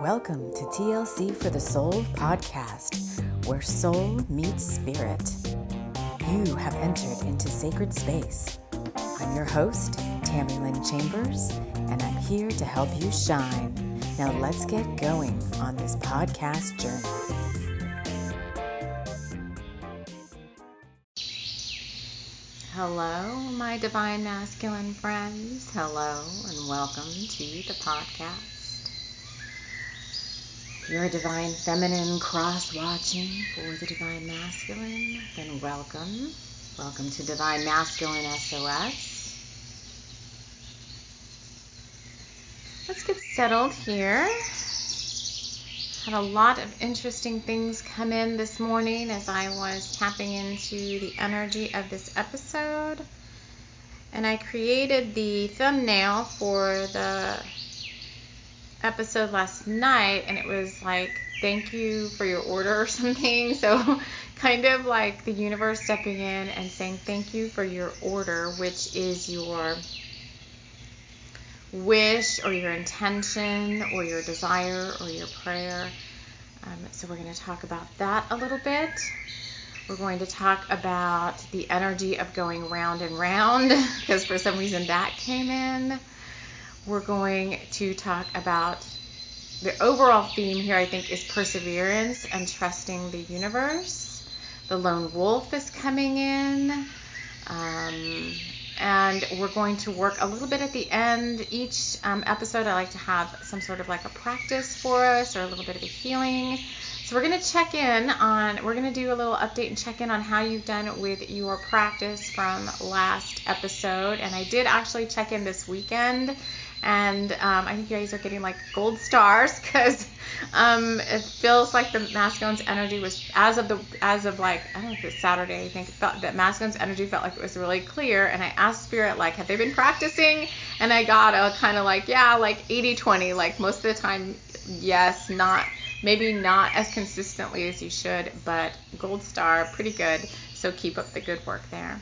Welcome to TLC for the Soul podcast, where soul meets spirit. You have entered into sacred space. I'm your host, Tammy Lynn Chambers, and I'm here to help you shine. Now let's get going on this podcast journey. Hello, my divine masculine friends. Hello, and welcome to the podcast. If you're a divine feminine cross-watching for the divine masculine, then welcome. Welcome to Divine Masculine SoS. Let's get settled here. Had a lot of interesting things come in this morning as I was tapping into the energy of this episode. And I created the thumbnail for the episode last night, and it was like, thank you for your order or something. So kind of like the universe stepping in and saying thank you for your order, which is your wish or your intention or your desire or your prayer. So we're going to talk about that a little bit. We're going to talk about the energy of going round and round because for some reason that came in. We're going to talk about the overall theme here, I think, is perseverance and trusting the universe. The lone wolf is coming in. And we're going to work a little bit at the end. Each episode, I like to have some sort of like a practice for us or a little bit of a healing. So we're going to check in on, we're going to do a little update and check in on how you've done with your practice from last episode. And I did actually check in this weekend. And I think you guys are getting like gold stars because it feels like the masculine's energy was as of like, I don't know if it's Saturday, I think it felt that masculine's energy felt like it was really clear. And I asked Spirit, like, have they been practicing? And I got a kind of like, yeah, like 80-20, like most of the time, yes, maybe not as consistently as you should, but gold star, pretty good. So keep up the good work there.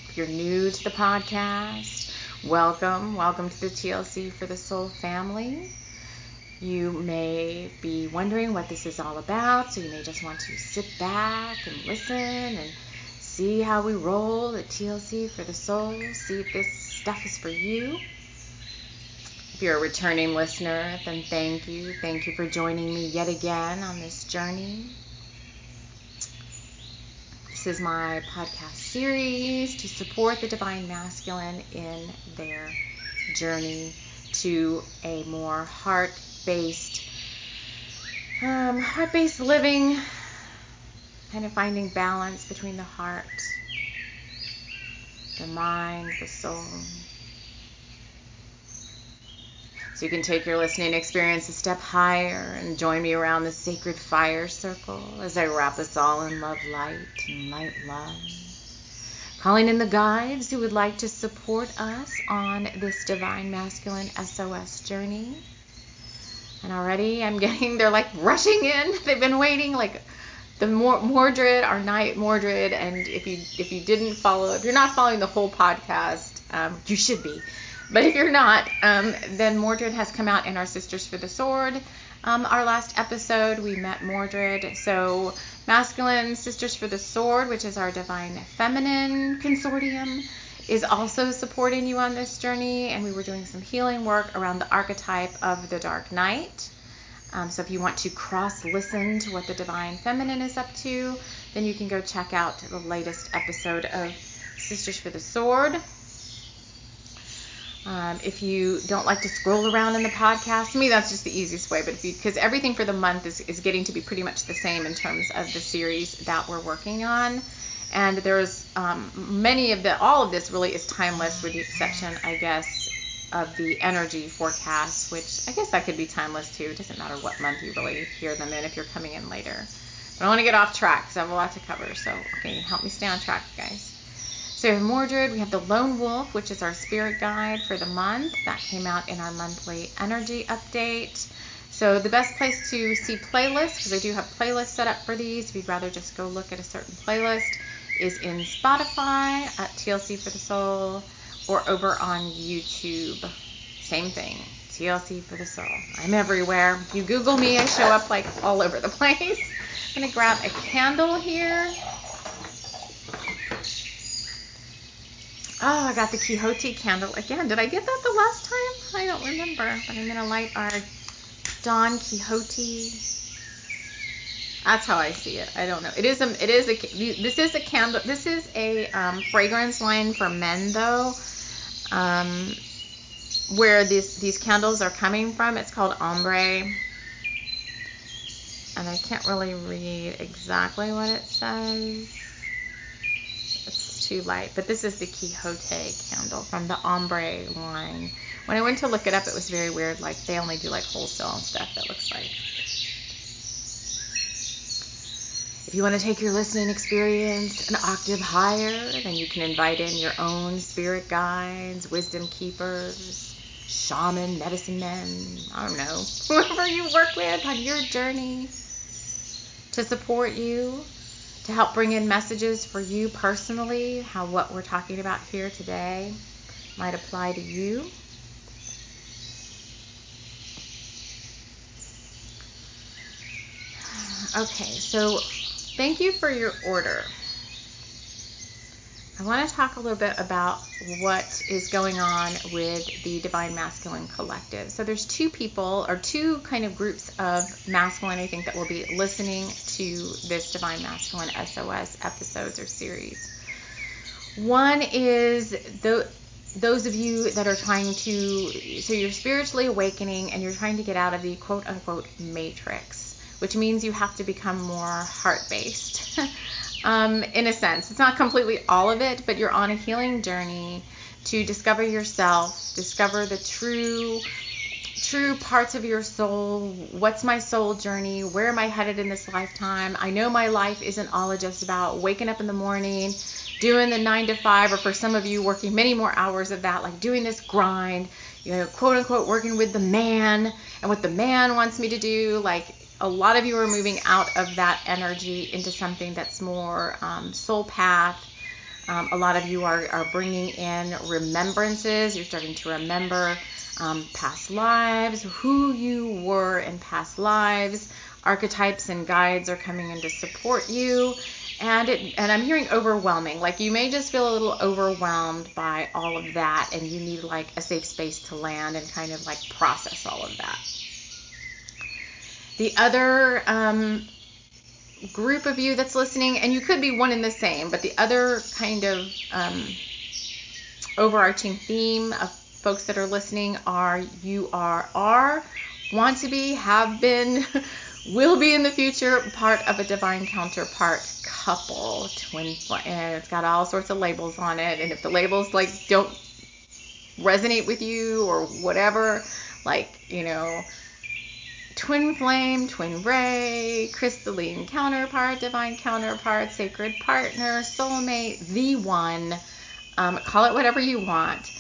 If you're new to the podcast, welcome to the TLC for the Soul family. You may be wondering what this is all about, so you may just want to sit back and listen and see how we roll at TLC for the Soul, see if this stuff is for you. If you're a returning listener, then thank you for joining me yet again on this journey. This is my podcast series to support the divine masculine in their journey to a more heart-based living, kind of finding balance between the heart, the mind, the soul. So you can take your listening experience a step higher and join me around the sacred fire circle as I wrap us all in love, light, and light, love. Calling in the guides who would like to support us on this divine masculine SOS journey. And already they're like rushing in. They've been waiting, like the Mordred, our knight Mordred. And if you're not following the whole podcast, you should be. But if you're not, then Mordred has come out in our Sisters for the Sword. Our last episode, we met Mordred. So Masculine Sisters for the Sword, which is our Divine Feminine Consortium, is also supporting you on this journey. And we were doing some healing work around the archetype of the Dark Knight. So if you want to cross-listen to what the Divine Feminine is up to, then you can go check out the latest episode of Sisters for the Sword. If you don't like to scroll around in the podcast, to me that's just the easiest way. But because everything for the month is getting to be pretty much the same in terms of the series that we're working on, and there's all of this really is timeless, with the exception, I guess, of the energy forecast, which I guess that could be timeless too. It doesn't matter what month you really hear them in if you're coming in later. But I want to get off track because I have a lot to cover. So okay, help me stay on track, guys. So in Mordred, we have the Lone Wolf, which is our spirit guide for the month. That came out in our monthly energy update. So the best place to see playlists, because I do have playlists set up for these, if you'd rather just go look at a certain playlist, is in Spotify at TLC for the Soul or over on YouTube. Same thing. TLC for the soul. I'm everywhere. You Google me, I show up like all over the place. I'm going to grab a candle here. Oh, I got the Quixote candle again. Did I get that the last time? I don't remember. But I'm going to light our Don Quixote. That's how I see it. I don't know. This is a candle. This is a fragrance line for men, though. Where these candles are coming from. It's called ombre. And I can't really read exactly what it says. It's too light. But this is the Quixote candle from the ombre line. When I went to look it up, it was very weird. Like, they only do like wholesale stuff, it looks like. If you want to take your listening experience an octave higher, then you can invite in your own spirit guides, wisdom keepers, shaman, medicine men, I don't know, whoever you work with on your journey to support you, to help bring in messages for you personally, how what we're talking about here today might apply to you. Okay, so thank you for your order. I want to talk a little bit about what is going on with the Divine Masculine Collective. So there's two people, or two kind of groups of masculine, I think, that will be listening to this Divine Masculine SOS episodes or series. One is those of you that are trying to, so you're spiritually awakening and you're trying to get out of the quote-unquote matrix, which means you have to become more heart-based. In a sense, it's not completely all of it, but you're on a healing journey to discover yourself, discover the true parts of your soul. What's my soul journey? Where am I headed in this lifetime? I know my life isn't all just about waking up in the morning, doing the 9 to 5, or for some of you working many more hours of that, like doing this grind, you know, quote unquote working with the man and what the man wants me to do. Like, a lot of you are moving out of that energy into something that's more soul path. A lot of you are bringing in remembrances. You're starting to remember past lives, who you were in past lives. Archetypes and guides are coming in to support you. And I'm hearing overwhelming. Like, you may just feel a little overwhelmed by all of that, and you need like a safe space to land and kind of like process all of that. The other group of you that's listening, and you could be one and the same, but the other kind of overarching theme of folks that are listening are you are, want to be, have been, will be in the future part of a Divine Counterpart couple, twin flame, and it's got all sorts of labels on it, and if the labels like don't resonate with you or whatever, like, you know, twin flame, twin ray, crystalline counterpart, divine counterpart, sacred partner, soulmate, the one, call it whatever you want,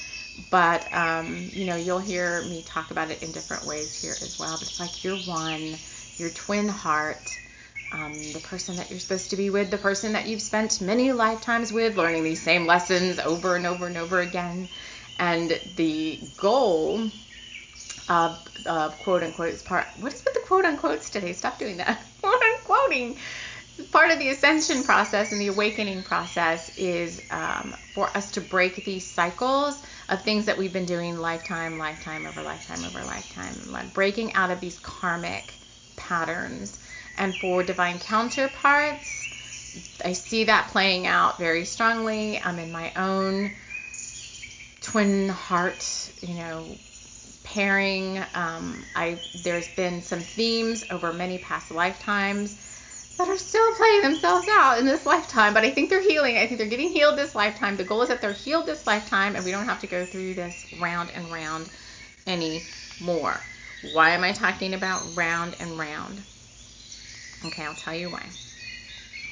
but you know, you'll hear me talk about it in different ways here as well. But it's like your one, your twin heart, the person that you're supposed to be with, the person that you've spent many lifetimes with, learning these same lessons over and over and over again, and the goal of quote unquote is part. What is with the quote unquotes today? Stop doing that. Quote unquoting. Part of the ascension process and the awakening process is for us to break these cycles of things that we've been doing lifetime over lifetime, like breaking out of these karmic patterns. And for divine counterparts, I see that playing out very strongly. I'm in my own twin heart, you know, pairing. There's been some themes over many past lifetimes that are still playing themselves out in this lifetime, but I think they're healing. I think they're getting healed this lifetime. The goal is that they're healed this lifetime, and we don't have to go through this round and round anymore. Why am I talking about round and round? Okay, I'll tell you why.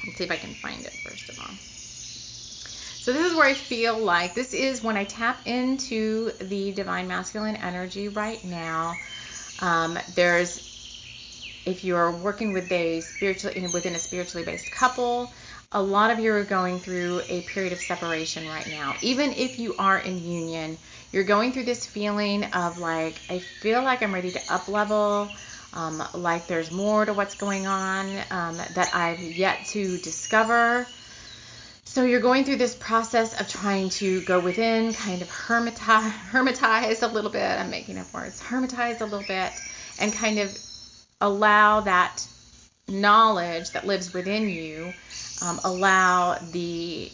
Let's see if I can find it first of all. So this is where I feel like this is when I tap into the divine masculine energy right now. If you're working with within a spiritually based couple, a lot of you are going through a period of separation right now. Even if you are in union, you're going through this feeling of like, I feel like I'm ready to up level, like there's more to what's going on that I've yet to discover. So you're going through this process of trying to go within, kind of hermitize a little bit. I'm making up words. Hermitize a little bit and kind of allow that knowledge that lives within you, allow the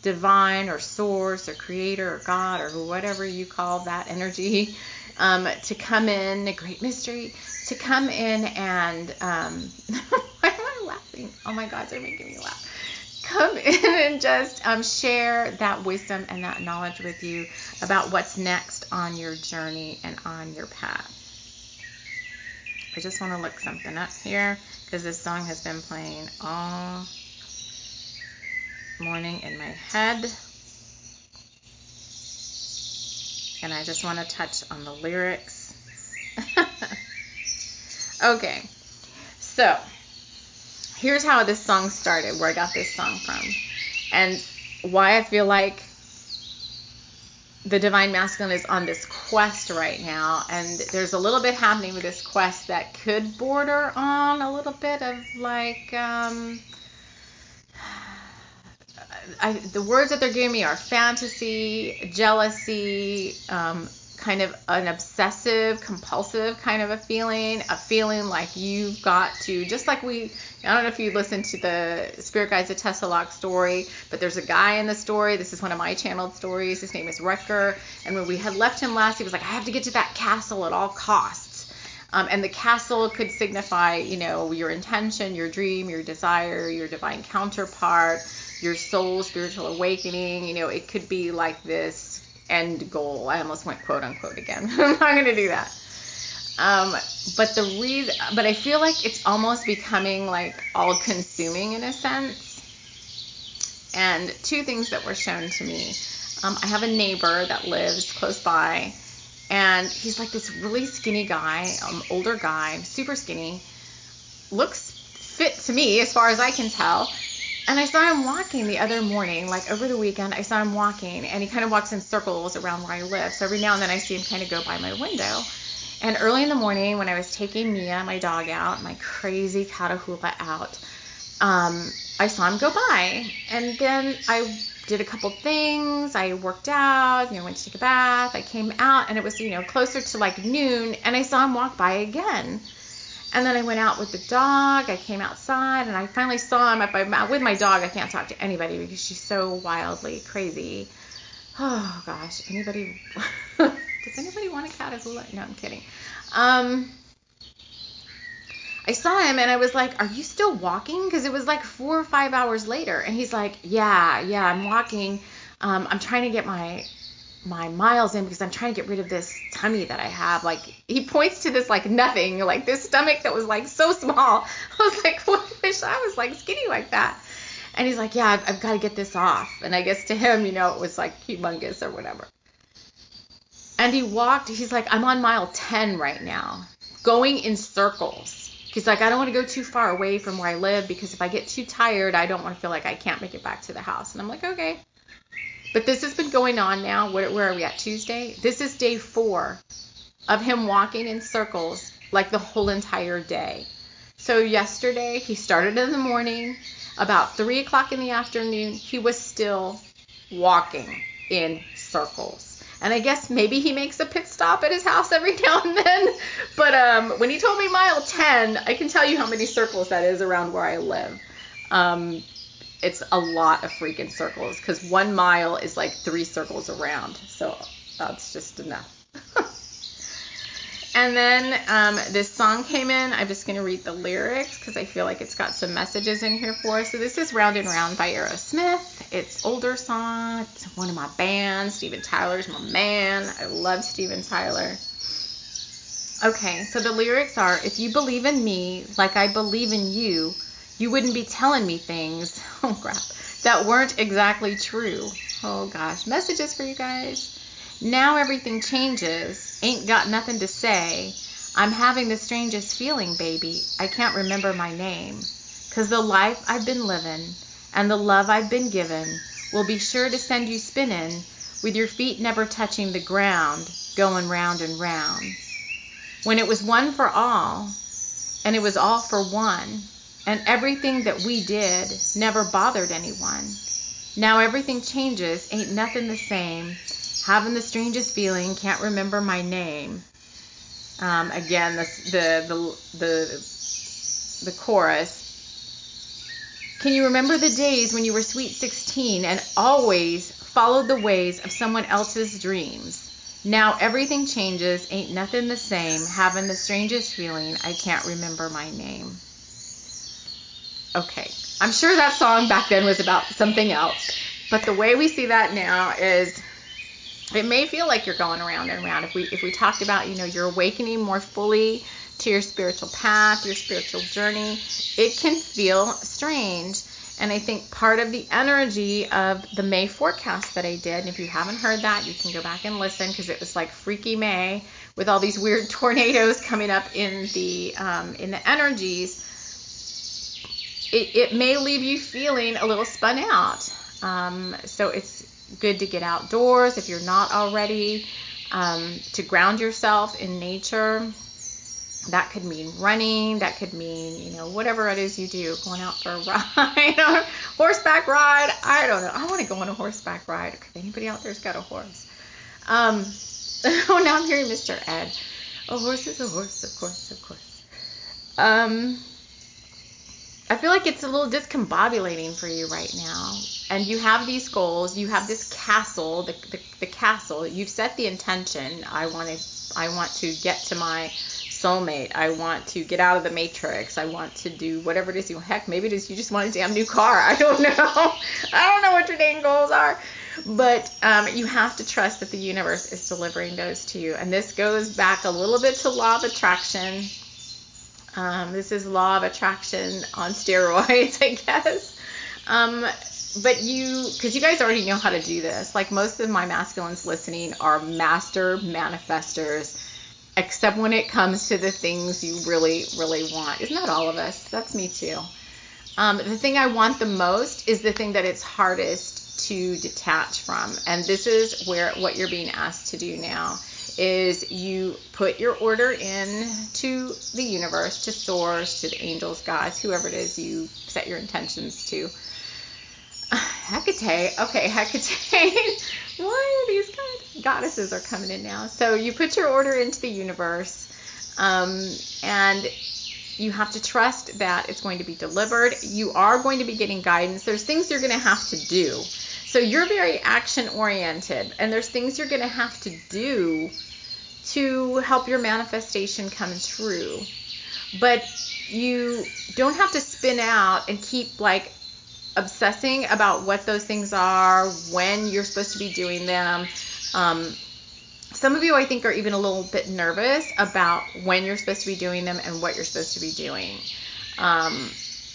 divine or source or creator or God or whatever you call that energy to come in, a great mystery, to come in and, why am I laughing? Oh my God, they're making me laugh. Come in and just share that wisdom and that knowledge with you about what's next on your journey and on your path. I just want to look something up here because this song has been playing all morning in my head. And I just want to touch on the lyrics. Okay, so here's how this song started, where I got this song from, and why I feel like the Divine Masculine is on this quest right now. And there's a little bit happening with this quest that could border on a little bit of like, the words that they're giving me are fantasy, jealousy, kind of an obsessive, compulsive kind of a feeling like you've got to, just like I don't know if you listened to the Spirit Guides of Tessalock story, but there's a guy in the story. This is one of my channeled stories. His name is Rutger. And when we had left him last, he was like, I have to get to that castle at all costs. And the castle could signify, your intention, your dream, your desire, your divine counterpart, your soul, spiritual awakening. It could be like this end goal. I almost went quote unquote again. I'm not going to do that. But I feel like it's almost becoming like all consuming in a sense. And two things that were shown to me. I have a neighbor that lives close by, and he's like this really skinny guy, older guy, super skinny, looks fit to me as far as I can tell. And I saw him walking the other morning, like over the weekend. I saw him walking, and he kind of walks in circles around where I live. So every now and then I see him kind of go by my window. And early in the morning, when I was taking Mia, my dog, out, my crazy Catahoula out, I saw him go by. And then I did a couple things. I worked out, went to take a bath. I came out, and it was, closer to like noon, and I saw him walk by again. And then I went out with the dog. I came outside, and I finally saw him. With my dog, I can't talk to anybody because she's so wildly crazy. Oh, gosh. Anybody? Does anybody want a Catahoula? No, I'm kidding. I saw him, and I was like, are you still walking? Because it was like 4 or 5 hours later. And he's like, yeah, I'm walking. I'm trying to get my miles in because I'm trying to get rid of this tummy that I have. Like, he points to this like nothing, like this stomach that was like so small. I was like, well, I wish I was like skinny like that. And he's like, yeah, I've got to get this off. And I guess to him, it was like humongous or whatever. And he walked, he's like, I'm on mile 10 right now, going in circles. He's like, I don't want to go too far away from where I live because if I get too tired, I don't want to feel like I can't make it back to the house. And I'm like, okay. But this has been going on now. Where are we at? Tuesday? This is day 4 of him walking in circles like the whole entire day. So yesterday, he started in the morning. About 3 o'clock in the afternoon, he was still walking in circles. And I guess maybe he makes a pit stop at his house every now and then. But when he told me mile 10, I can tell you how many circles that is around where I live. It's a lot of freaking circles because 1 mile is like 3 circles around. So that's just enough. And then this song came in. I'm just going to read the lyrics because I feel like it's got some messages in here for us. So this is Round and Round by Aerosmith. It's older song. It's one of my bands. Steven Tyler's my man. I love Steven Tyler. Okay, so the lyrics are, if you believe in me like I believe in you, you wouldn't be telling me things, oh crap, that weren't exactly true. Oh gosh, messages for you guys. Now everything changes, ain't got nothing to say. I'm having the strangest feeling, baby. I can't remember my name. 'cause the life I've been living and the love I've been given will be sure to send you spinning with your feet never touching the ground, going round and round. When it was one for all, and it was all for one, and everything that we did never bothered anyone. Now everything changes, ain't nothing the same. Having the strangest feeling, can't remember my name. Again, the chorus. Can you remember the days when you were sweet 16 and always followed the ways of someone else's dreams? Now everything changes, ain't nothing the same. Having the strangest feeling, I can't remember my name. Okay, I'm sure that song back then was about something else, but the way we see that now is, it may feel like you're going around and around. If we talked about, you're awakening more fully to your spiritual path, your spiritual journey, it can feel strange. And I think part of the energy of the May forecast that I did, and if you haven't heard that, you can go back and listen, because it was like freaky May with all these weird tornadoes coming up in the energies. It may leave you feeling a little spun out. So it's good to get outdoors if you're not already, to ground yourself in nature. That could mean running, that could mean, whatever it is you do, going out for a ride, or horseback ride. I don't know. I want to go on a horseback ride. If anybody out there's got a horse. Oh, now I'm hearing Mr. Ed. A horse is a horse, of course, of course. I feel like it's a little discombobulating for you right now. And you have these goals, you have this castle, the castle. You've set the intention. I want to get to my soulmate. I want to get out of the matrix. I want to do whatever it is. Heck, maybe it is you just want a damn new car. I don't know. I don't know what your dang goals are. But you have to trust that the universe is delivering those to you. And this goes back a little bit to law of attraction. This is law of attraction on steroids, I guess. But because you guys already know how to do this. Like, most of my masculines listening are master manifestors, except when it comes to the things you really, really want. Isn't that all of us? That's me too. The thing I want the most is the thing that it's hardest to detach from. And this is what you're being asked to do now, is you put your order in to the universe, to source, to the angels, gods, whoever it is you set your intentions to. Hecate. Okay, Hecate. Why are these goddesses are coming in now? So you put your order into the universe, and you have to trust that it's going to be delivered. You are going to be getting guidance. There's things you're going to have to do. So you're very action-oriented, and there's things you're going to have to do to help your manifestation come true. But you don't have to spin out and keep obsessing about what those things are, when you're supposed to be doing them. Some of you, I think, are even a little bit nervous about when you're supposed to be doing them and what you're supposed to be doing.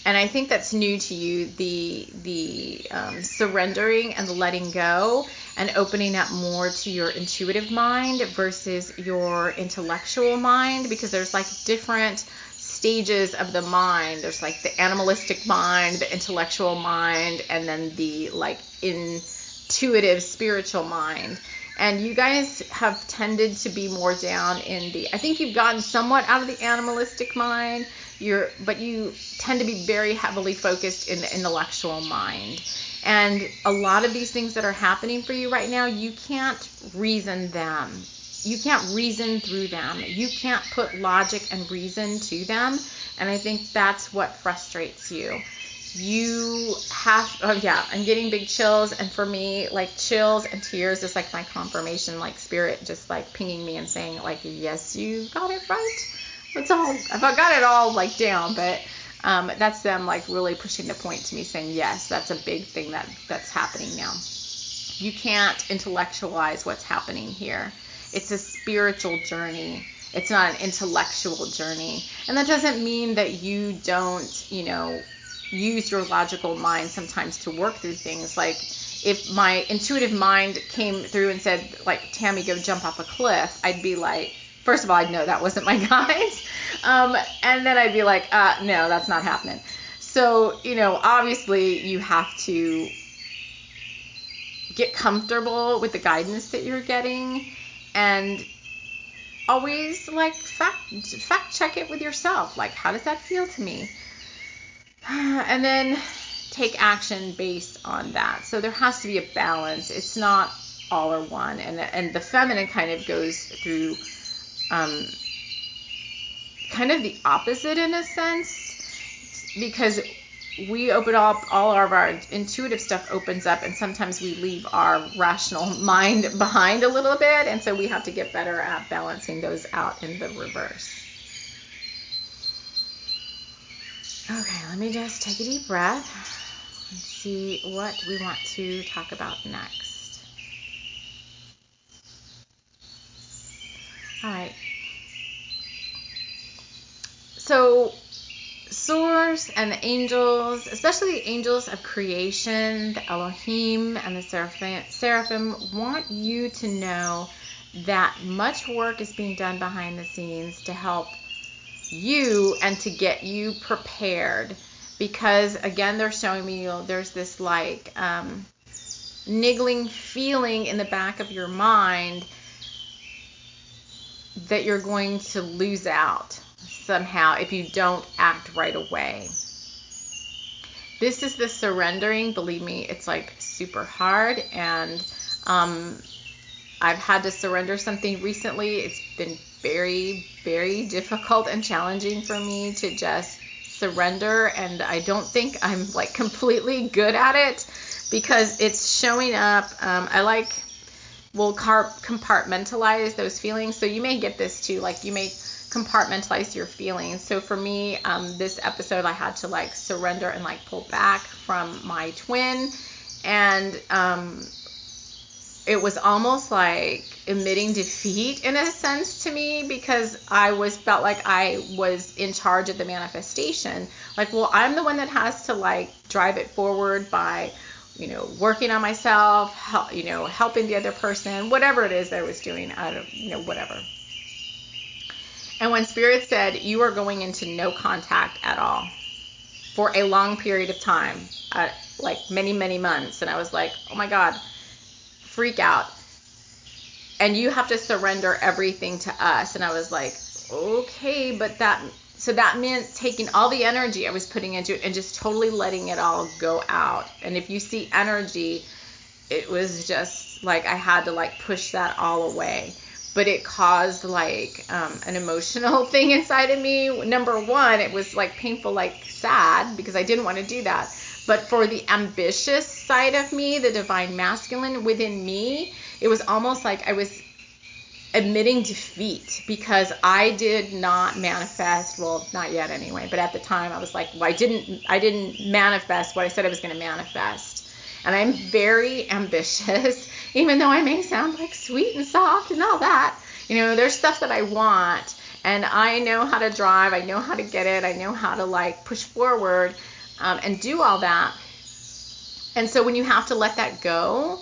And I think that's new to you, the surrendering and the letting go and opening up more to your intuitive mind versus your intellectual mind, because there's different stages of the mind. There's the animalistic mind, the intellectual mind, and then the intuitive spiritual mind. And you guys have tended to be more down in I think you've gotten somewhat out of the animalistic mind, but you tend to be very heavily focused in the intellectual mind. And a lot of these things that are happening for you right now, you can't reason them. You can't reason through them. You can't put logic and reason to them. And I think that's what frustrates you. You have, I'm getting big chills. And for me, chills and tears is my confirmation, spirit just pinging me and saying yes, you got it right. That's all. I've got it all down, but that's them really pushing the point to me, saying yes, that's a big thing that's happening now. You can't intellectualize what's happening here. It's a spiritual journey. It's not an intellectual journey. And that doesn't mean that you don't, use your logical mind sometimes to work through things. If my intuitive mind came through and said, Tammy, go jump off a cliff, I'd be first of all, I'd know that wasn't my guides. And then I'd be no, that's not happening. So, obviously you have to get comfortable with the guidance that you're getting, and always fact check it with yourself. Like, how does that feel to me? And then take action based on that. So there has to be a balance. It's not all or one. And the feminine kind of goes through kind of the opposite in a sense, because we open up, all of our intuitive stuff opens up, and sometimes we leave our rational mind behind a little bit, and so we have to get better at balancing those out in the reverse. Okay, let me just take a deep breath and see what we want to talk about next. All right. So Source and the angels, especially the angels of creation, the Elohim and the seraphim, want you to know that much work is being done behind the scenes to help you and to get you prepared. Because again, they're showing me there's this niggling feeling in the back of your mind that you're going to lose out somehow if you don't act right away. This is the surrendering. Believe me, it's super hard, and I've had to surrender something recently. It's been very, very difficult and challenging for me to just surrender, and I don't think I'm completely good at it, because it's showing up. We'll compartmentalize those feelings. So you may get this too, you may compartmentalize your feelings. So for me, this episode, I had to surrender and pull back from my twin, and it was almost like admitting defeat in a sense to me, because I felt like I was in charge of the manifestation. I'm the one that has to drive it forward by working on myself, helping the other person, whatever it is that I was doing, whatever. And when Spirit said, you are going into no contact at all for a long period of time, many, many months, and I was like, oh my God, freak out. And you have to surrender everything to us. And I was like, okay, but that meant taking all the energy I was putting into it and just totally letting it all go out. And if you see energy, it was just I had to push that all away. But it caused an emotional thing inside of me. Number one, it was painful, sad, because I didn't want to do that. But for the ambitious side of me, the divine masculine within me, it was almost like I was admitting defeat, because I did not manifest, well, not yet anyway, but at the time I was I didn't manifest what I said I was going to manifest. And I'm very ambitious, even though I may sound sweet and soft and all that. There's stuff that I want, and I know how to drive, I know how to get it, I know how to push forward and do all that. And so when you have to let that go,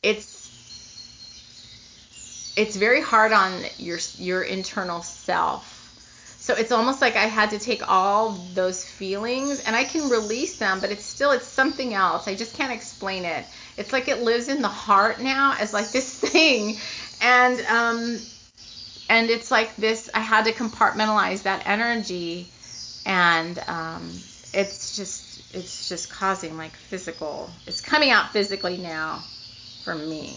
it's very hard on your internal self. So it's almost like I had to take all those feelings, and I can release them, but it's something else. I just can't explain it. It's it lives in the heart now as this thing, and it's this. I had to compartmentalize that energy, and it's just causing physical. It's coming out physically now for me.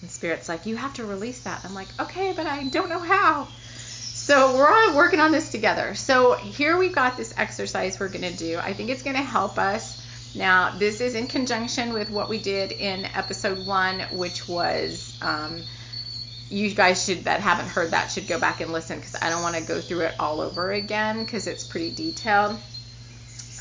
And Spirit's you have to release that. I'm okay, but I don't know how. So we're all working on this together. So here we've got this exercise we're going to do. I think it's going to help us. Now, this is in conjunction with what we did in episode 1, which was, you guys that haven't heard that should go back and listen, because I don't want to go through it all over again, because it's pretty detailed.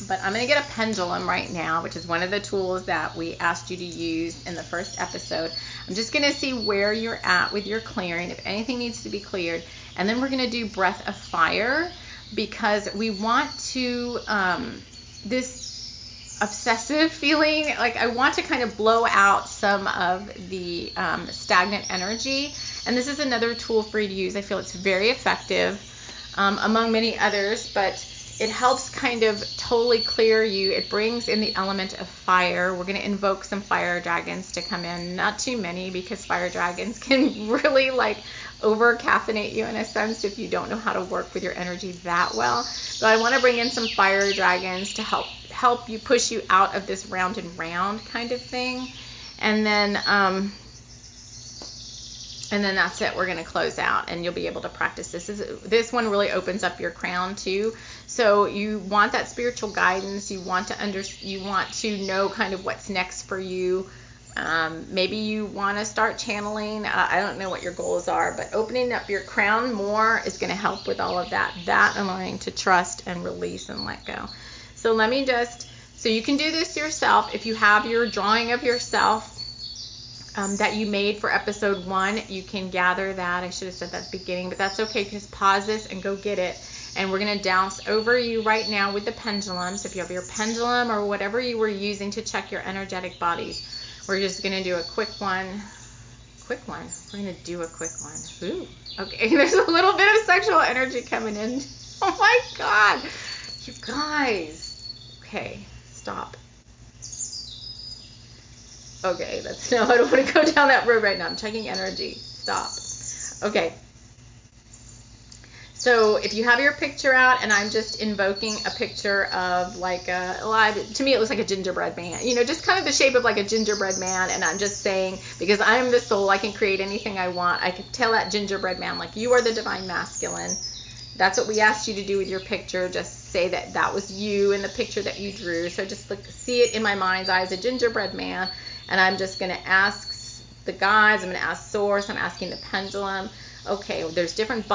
But I'm going to get a pendulum right now, which is one of the tools that we asked you to use in the first episode. I'm just going to see where you're at with your clearing, if anything needs to be cleared. And then we're going to do breath of fire, because we want to, this obsessive feeling, I want to kind of blow out some of the stagnant energy. And this is another tool for you to use. I feel it's very effective, among many others, but it helps kind of totally clear you. It brings in the element of fire. We're going to invoke some fire dragons to come in. Not too many, because fire dragons can really like over caffeinate you in a sense if you don't know how to work with your energy that well. So I want to bring in some fire dragons to help you, push you out of this round and round kind of thing. And then that's it. We're going to close out, and you'll be able to practice this. This one really opens up your crown too. So you want that spiritual guidance. You want to know kind of what's next for you. Maybe you want to start channeling. I don't know what your goals are, but opening up your crown more is going to help with all of that. And learning to trust and release and let go. So let me so you can do this yourself. If you have your drawing of yourself that you made for episode 1, you can gather that. I should have said that at the beginning, but that's okay. Just pause this and go get it. And we're going to douse over you right now with the pendulum. So if you have your pendulum or whatever you were using to check your energetic bodies, we're just going to do a quick one. We're going to do a quick one. Ooh. Okay, there's a little bit of sexual energy coming in. Oh my God. You guys. Okay, stop. Okay, I don't want to go down that road right now. I'm checking energy. Stop. Okay. So if you have your picture out, and I'm just invoking a picture of like to me it looks like a gingerbread man, just kind of the shape of like a gingerbread man. And I'm just saying, because I'm the soul, I can create anything I want. I can tell that gingerbread man, like, you are the divine masculine. That's what we asked you to do with your picture. Just say that was you in the picture that you drew. So just see it in my mind's eye as a gingerbread man. And I'm just going to ask the guides, I'm going to ask Source, I'm asking the pendulum. Okay, there's different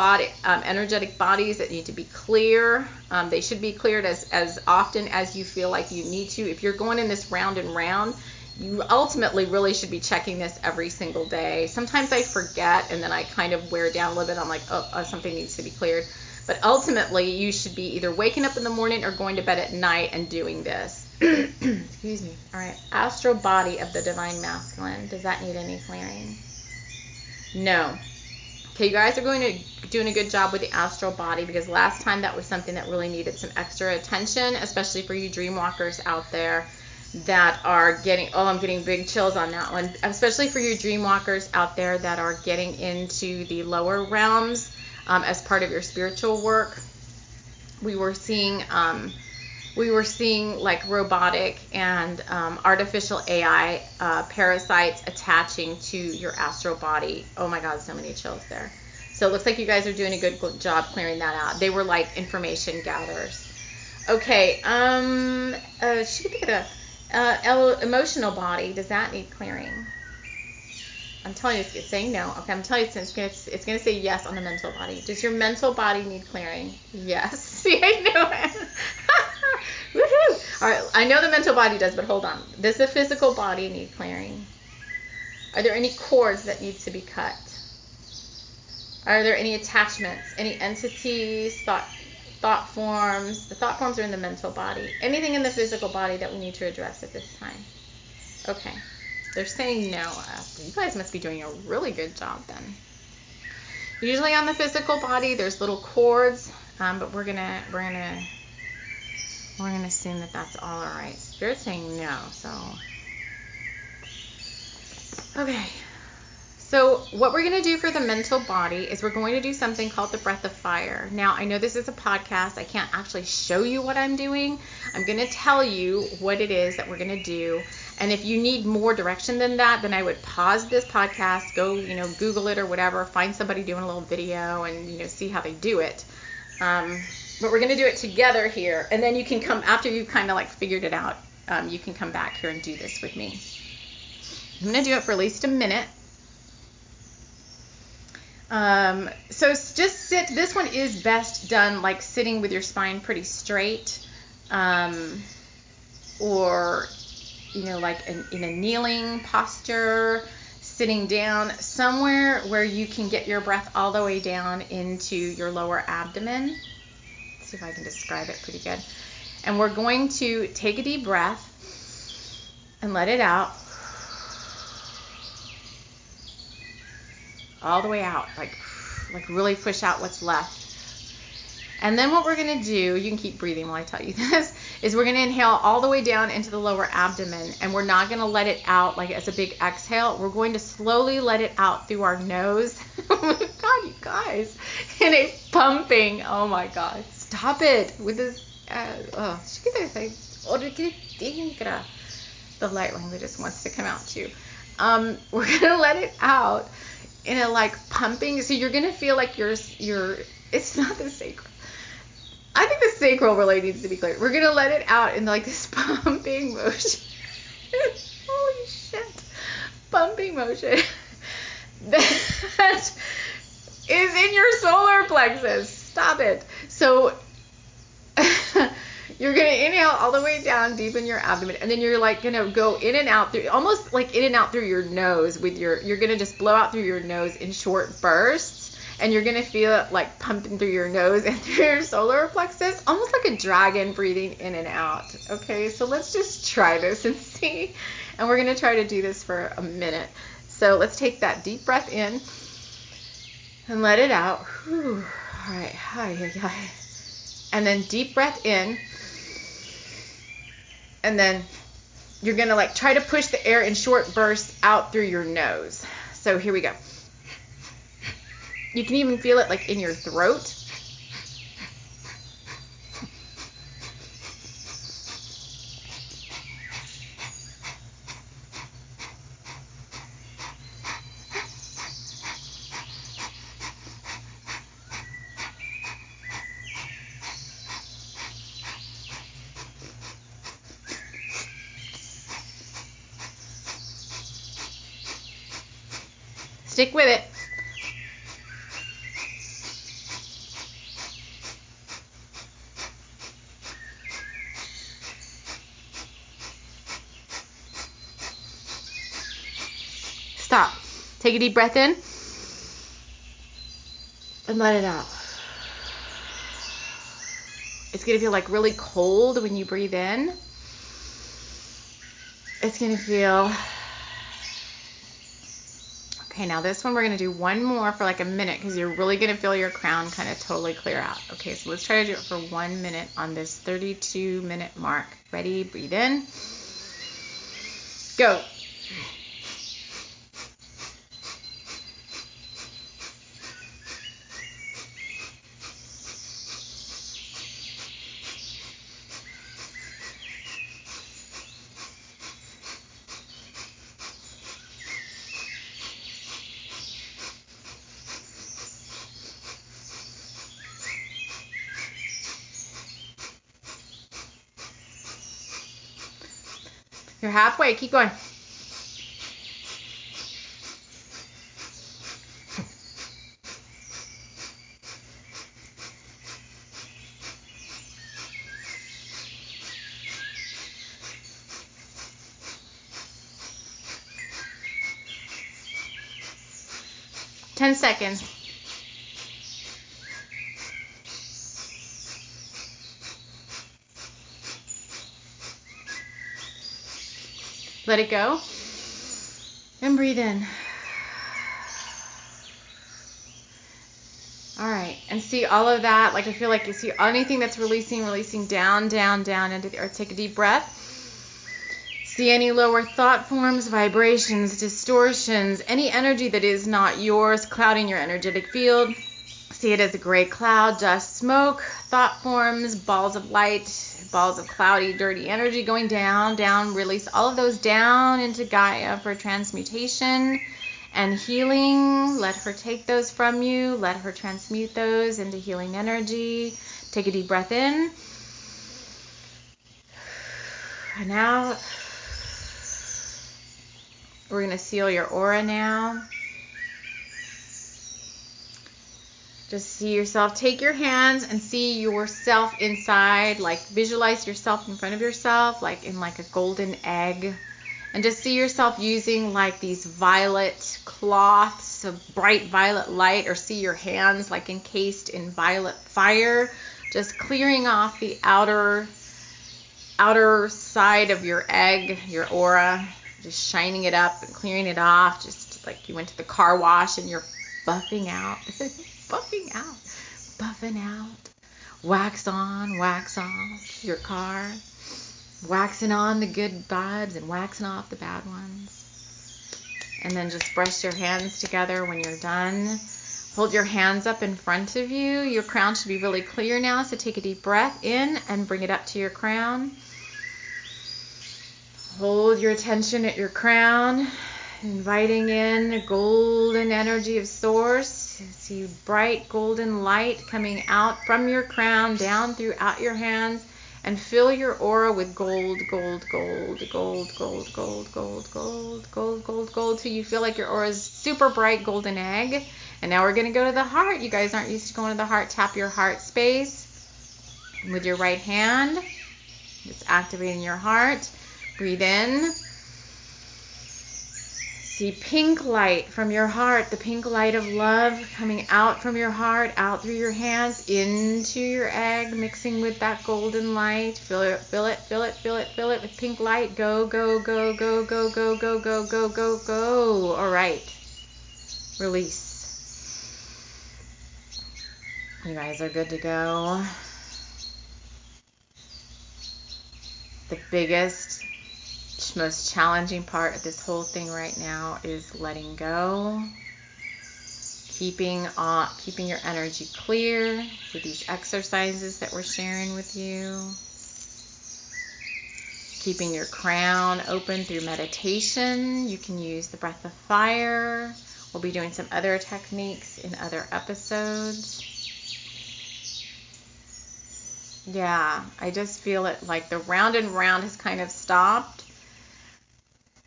energetic bodies that need to be clear. They should be cleared as often as you feel like you need to. If you're going in this round and round, you ultimately really should be checking this every single day. Sometimes I forget, and then I kind of wear down a little bit. I'm like, something needs to be cleared. But ultimately, you should be either waking up in the morning or going to bed at night and doing this. Excuse me. All right. Astral body of the divine masculine. Does that need any clearing? No. Okay, you guys are doing a good job with the astral body, because last time that was something that really needed some extra attention, especially for you dream walkers out there that are getting, I'm getting big chills on that one, especially for you dream walkers out there that are getting into the lower realms as part of your spiritual work. We were seeing like robotic and artificial AI parasites attaching to your astral body. Oh my God, so many chills there. So it looks like you guys are doing a good job clearing that out. They were like information gatherers. Okay, emotional body, does that need clearing? I'm telling you, it's saying no. Okay, I'm telling you, it's going to say yes on the mental body. Does your mental body need clearing? Yes. See, I knew it. Woohoo! All right, I know the mental body does, but hold on. Does the physical body need clearing? Are there any cords that need to be cut? Are there any attachments, any entities, thought forms? The thought forms are in the mental body. Anything in the physical body that we need to address at this time? Okay. They're saying no. You guys must be doing a really good job then. Usually on the physical body, there's little cords, but we're gonna assume that that's all right. Spirit's saying no, so okay. So what we're going to do for the mental body is we're going to do something called the breath of fire. Now, I know this is a podcast. I can't actually show you what I'm doing. I'm going to tell you what it is that we're going to do. And if you need more direction than that, then I would pause this podcast, go, Google it or whatever, find somebody doing a little video and, see how they do it. But we're going to do it together here. And then you can come, after you've kind of like figured it out, you can come back here and do this with me. I'm going to do it for at least a minute. So just sit. This one is best done like sitting with your spine pretty straight, or like in a kneeling posture, sitting down somewhere where you can get your breath all the way down into your lower abdomen. Let's see if I can describe it pretty good. And we're going to take a deep breath and let it out. All the way out, like really push out what's left. And then what we're going to do, you can keep breathing while I tell you this, is we're going to inhale all the way down into the lower abdomen, and we're not going to let it out like as a big exhale. We're going to slowly let it out through our nose. Oh my God, you guys. And a pumping. Oh my God. Stop it with this. The light language just wants to come out too. We're going to let it out in a like pumping. So you're going to feel like it's not the sacral. I think the sacral really needs to be clear. We're going to let it out in like this pumping motion. Holy shit. Pumping motion. That is in your solar plexus. Stop it. So you're going to inhale all the way down deep in your abdomen, and then you're like going to go in and out through, almost like in and out through your nose with you're going to just blow out through your nose in short bursts. And you're going to feel it like pumping through your nose and through your solar plexus, almost like a dragon breathing in and out. Okay, so let's just try this and see. And we're going to try to do this for a minute. So let's take that deep breath in and let it out. Whew. All right. Hi. And then deep breath in. And then you're going to like try to push the air in short bursts out through your nose. So here we go. You can even feel it like in your throat. Stick with it. Stop. Take a deep breath in and let it out. It's going to feel like really cold when you breathe in. It's going to feel... Okay, now this one we're going to do one more for like a minute because you're really going to feel your crown kind of totally clear out. Okay, so let's try to do it for 1 minute on this 32-minute mark. Ready? Breathe in. Go. You're halfway. Keep going. Ten seconds. Let it go. And breathe in. All right. And see all of that. Like I feel like you see anything that's releasing down into the earth. Take a deep breath. See any lower thought forms, vibrations, distortions, any energy that is not yours clouding your energetic field. See it as a gray cloud, dust, smoke, thought forms, balls of light, balls of cloudy, dirty energy going down. Release all of those down into Gaia for transmutation and healing. Let her take those from you. Let her transmute those into healing energy. Take a deep breath in. And out. We're going to seal your aura now. Just see yourself. Take your hands and see yourself inside. Like visualize yourself in front of yourself, like in like a golden egg. And just see yourself using like these violet cloths of bright violet light, or see your hands like encased in violet fire. Just clearing off the outer side of your egg, your aura. Just shining it up and clearing it off. Just like you went to the car wash and you're buffing out. Buffing out. wax on, wax off your car, waxing on the good vibes and waxing off the bad ones. And then just brush your hands together when you're done. Hold your hands up in front of you. Your crown should be really clear now, so take a deep breath in and bring it up to your crown. Hold your attention at your crown, inviting in the golden energy of Source. See bright golden light coming out from your crown down throughout your hands, and fill your aura with gold, gold, gold, gold, gold, gold, gold, gold, gold, gold, gold, till you feel like your aura is super bright golden egg. And now we're going to go to the heart. You guys aren't used to going to the heart. Tap your heart space with your right hand. Just activating your heart. Breathe in. See pink light from your heart, the pink light of love coming out from your heart, out through your hands, into your egg, mixing with that golden light. Fill it, fill it, fill it, fill it, fill it with pink light. Go, go, go, go, go, go, go, go, go, go, go. All right. Release. You guys are good to go. The biggest, most challenging part of this whole thing right now is letting go, keeping your energy clear with these exercises that we're sharing with you, keeping your crown open through meditation. You can use the breath of fire. We'll be doing some other techniques in other episodes. Yeah, I just feel it like the round and round has kind of stopped.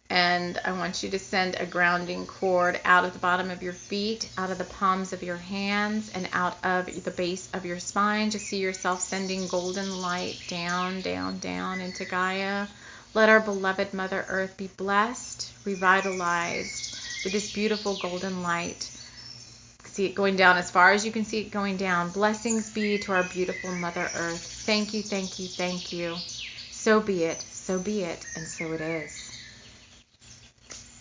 And I want you to send a grounding cord out of the bottom of your feet, out of the palms of your hands, and out of the base of your spine. Just see yourself sending golden light down, down, down into Gaia. Let our beloved Mother Earth be blessed, revitalized with this beautiful golden light. See it going down as far as you can see it going down. Blessings be to our beautiful Mother Earth. Thank you, thank you, thank you. So be it, and so it is.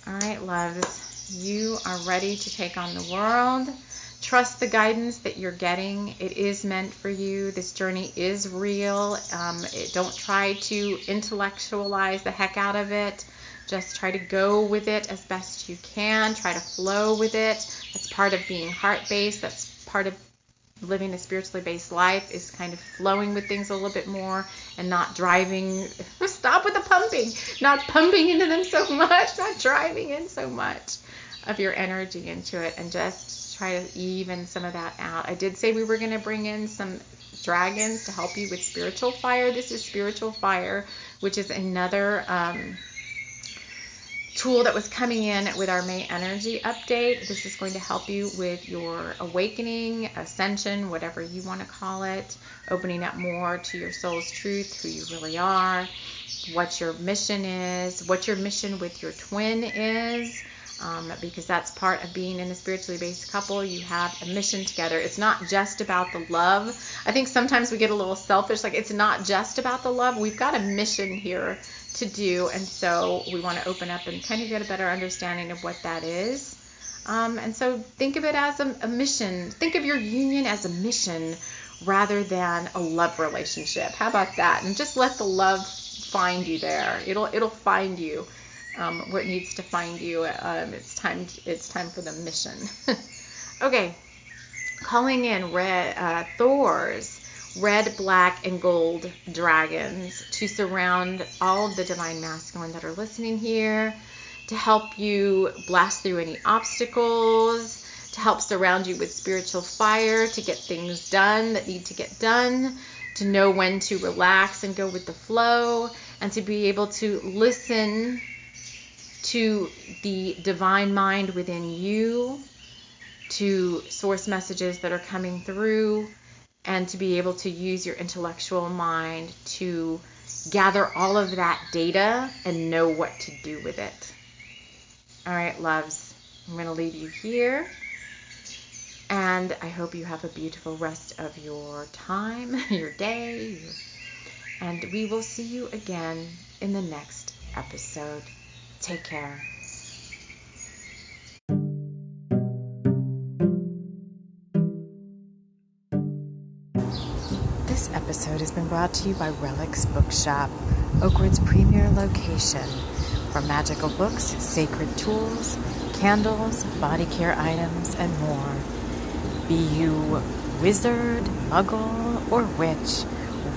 All right, loves, you are ready to take on the world. Trust the guidance that you're getting. It is meant for you. This journey is real. Don't try to intellectualize the heck out of it. Just try to go with it as best you can. Try to flow with it. That's part of being heart-based. That's part of living a spiritually based life, is kind of flowing with things a little bit more and not driving. Stop with the pumping. Not pumping into them so much. Not driving in so much of your energy into it, and just try to even some of that out. I did say we were going to bring in some dragons to help you with spiritual fire. This is spiritual fire, which is another tool that was coming in with our May energy update. This is going to help you with your awakening, ascension, whatever you want to call it, opening up more to your soul's truth, who you really are, what your mission is, what your mission with your twin is, because that's part of being in a spiritually based couple. You have a mission together. It's not just about the love. I think sometimes we get a little selfish, like it's not just about the love. We've got a mission here to do, and so we want to open up and kind of get a better understanding of what that is. And so think of it as a mission. Think of your union as a mission rather than a love relationship. How about that? And just let the love find you there. It'll find you where it needs to find you. It's time for the mission. Okay, calling in Thor's red, black, and gold dragons to surround all of the divine masculine that are listening here, to help you blast through any obstacles, to help surround you with spiritual fire, to get things done that need to get done, to know when to relax and go with the flow, and to be able to listen to the divine mind within you, to source messages that are coming through, and to be able to use your intellectual mind to gather all of that data and know what to do with it. All right, loves, I'm going to leave you here, and I hope you have a beautiful rest of your time, your day, and we will see you again in the next episode. Take care. This episode has been brought to you by Relics Bookshop, Oakwood's premier location for magical books, sacred tools, candles, body care items, and more. Be you wizard, muggle, or witch,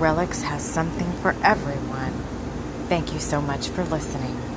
Relics has something for everyone. Thank you so much for listening.